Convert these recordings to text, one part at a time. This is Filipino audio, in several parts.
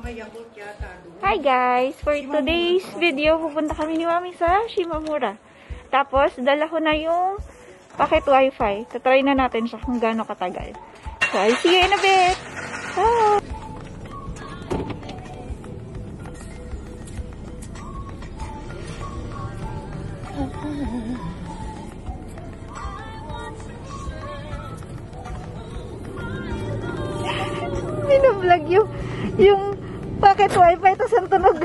Hi guys! For today's video, pupunta kami ni Mami sa Shimamura. Tapos, dala ko na yung packet wifi. Tatry na natin siya kung gaano katagal. So, I'll see you in a bit! Bye! Binablog yung packet wifi, tapos ang tunog.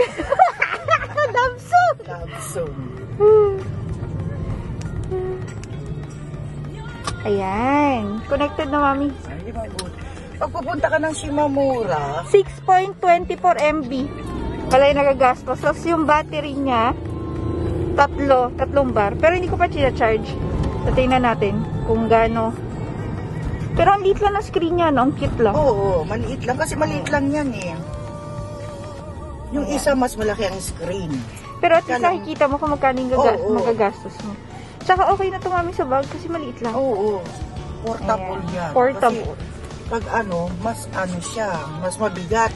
Damsong! Damsong. Ayan. Connected na, Mami. Ay, mabuti. Pag pupunta ka ng Shimamura, 6.24 MB. Wala yung nagagastos. Tapos yung battery niya, tatlong bar. Pero hindi ko pa charge. So, tingnan natin kung gaano. Pero ang liit lang na screen niya, no? Ang cute lang. oo, maliit lang. Kasi maliit lang yan eh. Yung isa mas malaki ang screen. Pero at least nakikita mo kung magkano yung magagastos mo. Tsaka okay na ito, Mami, sa bag kasi maliit lang. Oo. Portable yan. Portable. Kasi pag mas siya, mas mabigat.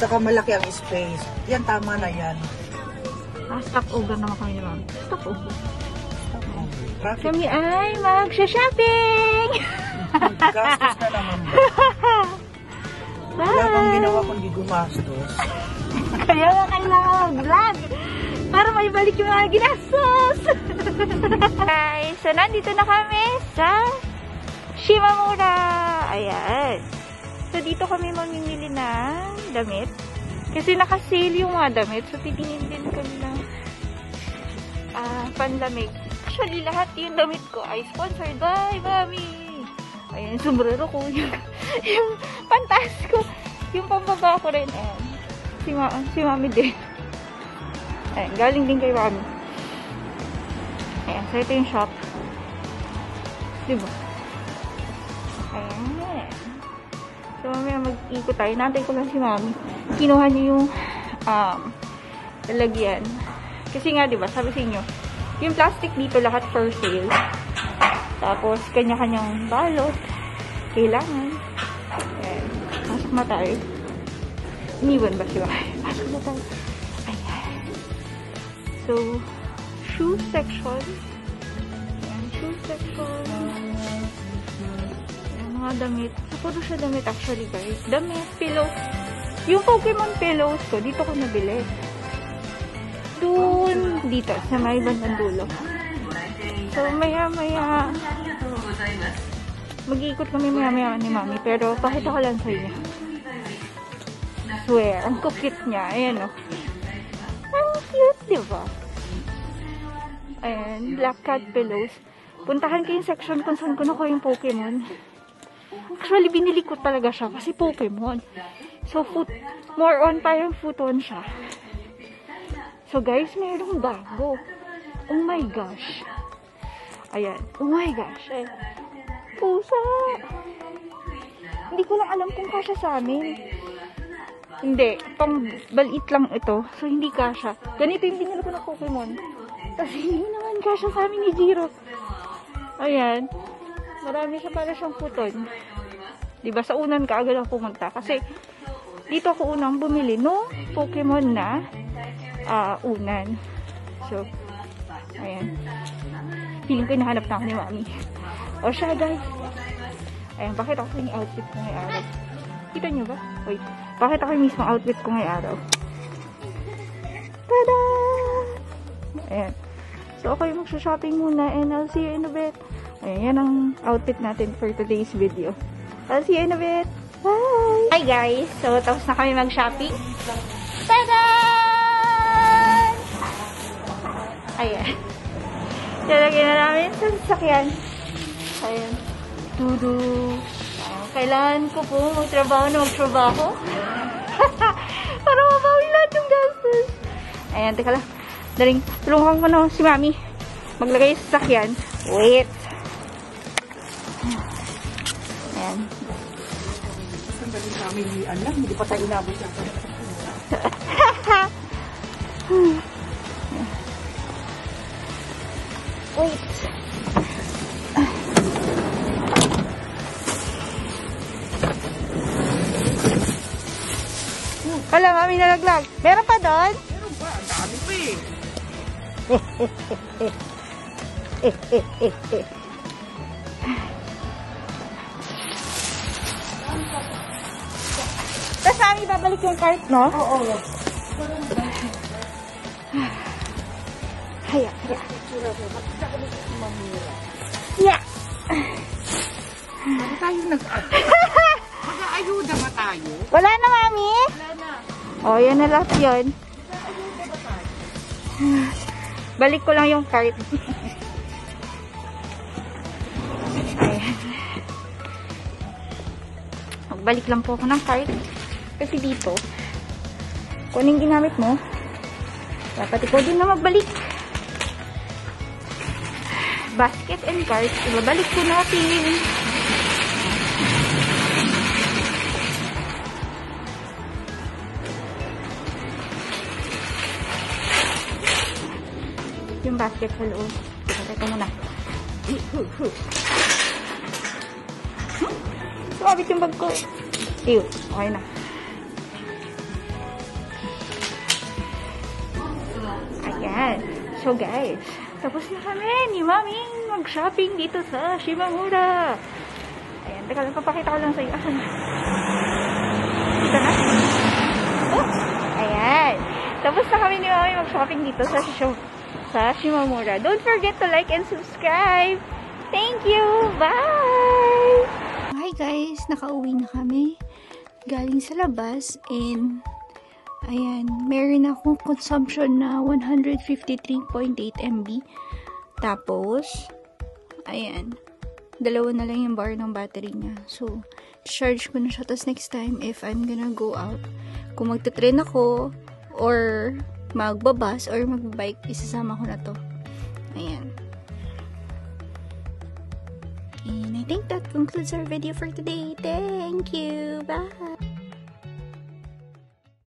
Tsaka malaki ang space. Yan, tama na yan. Stop over naman kami ni Mami. Stop over. Traffic. Kami ay magsha-shopping! Gastos na naman ba? Wala bang ginawa kundi gumastos. Kaya nga kailangan mag-vlog para may balik yung mga ginastos. Guys, so nandito na kami sa Shimamura. Ayan. So dito kami mamimili ng damit. Kasi naka-sale yung mga damit. So titingin din kami ng panlamig. Actually, lahat yung damit ko ay sponsored by Mami. Ayan, sombrero ko. Yung pantas ko. Yung pambaba ko rin. Ayan. Si Mami din. Ayan, galing din kay Mami. Ayan, so ito yung shop. Diba? Ayan. So, mamaya mag-ikot tayo. Nantay ko lang si Mami. Kinuha niya yung lalagyan. Kasi nga, diba, sabi sa inyo, yung plastic dito lahat for sale. Tapos, kanya-kanyang balot. Kailangan. Ayan. Pasok na tayo. Iniwan ba siya? Pasok na tayo. Ayan. So, shoe section. Ayan, shoe section. Ayan, mga damit. Puro siya damit actually, guys. Damit, pillow. Yung Pokemon pillows ko, dito ko nabili. Doon, dito, sa may bandang dulo. So, maya-maya, mag-iikot kami maya-maya ni Mami, pero pakita ko lang sa inyo. Swear, ang cute niya. Ayan, o. Ang cute, diba? Ayan, black cat pillows. Puntahan ko yung section kung saan ko nakuha yung Pokemon. Actually, binili ko talaga siya kasi Pokemon. So, more on, parang futon siya. So, guys, mayroong bago. Oh my gosh. Ayan. Oh my gosh. Ayan. Pusa. Hindi ko lang alam kung kasya sa amin. Hindi. Pang balit lang ito. So, hindi kasya. Ganito yung binili ko ng Pokemon. Kasi hindi naman kasya sa amin ni Jiro. Ayan. Marami siya para siyang puton. Diba? Sa unan ka agad ako pumunta. Kasi, dito ako unang bumili no Pokemon na unan. So, ayan. Feeling ko hinahanap na ako ni Mami. O siya, guys. Ayan, pakita ko yung outfit ko ngayong araw. Kita nyo ba? Wait. Pakita ko yung mismong outfit ko ngayong araw. Tada! Ayan. So, okay, magsha-shopping muna and I'll see you in a bit. Ayan, yan ang outfit natin for today's video. I'll see you in a bit. Bye! Hi, guys. So, tapos na kami mag-shopping. Tada! Ayan. Lalagyan na namin sa sasakyan. Ayan. Dudu. Ayan. Kailangan ko po magtrabaho. Para mabawi lahat yung gastos. Ayan, teka lang. Daling, tulungan ko na si Mami. Maglagay sa sasakyan. Wait. Ayan. Sandali namin ni anak. Hindi pa tayo inabot siya. Wait. Wala, mami nalaglag. Meron pa doon? Meron ba? Ang dami pa eh. Tapos mami, babalik yung cart, no? Oo. Haya. Yeah. Ano tayo mag-aayuda ba tayo? Wala na, mami? Wala na. Oh, yan na lahat yun. Balik ko lang yung cart. Ayan. Magbalik lang po ako ng cart. Kasi dito, kung anong ginamit mo, dapat ikaw din na magbalik. Basket and cart, ibabalik po natin. Yung basket sa loob. Ito muna. Sumabit yung bag ko. Ew, okay na. Ayan. So guys, tapos na kami ni Mami mag-shopping dito sa Shimamura. Ayan, teka lang, papakita ko lang sa'yo. Asan na? Dito na? Oh, ayan. Tapos na kami ni Mami mag-shopping dito sa Shimamura. Don't forget to like and subscribe. Thank you. Bye! Hi guys, nakauwi na kami. Galing sa labas and ayan, meron akong consumption na 153.8 MB. Tapos, ayan, 2 na lang yung bar ng battery niya. So, charge ko na siya. Tapos next time, if I'm gonna go out, kung magta-train ako, or magbabas, or magbabike, isasama ko na to. Ayan. And I think that concludes our video for today. Thank you. Bye!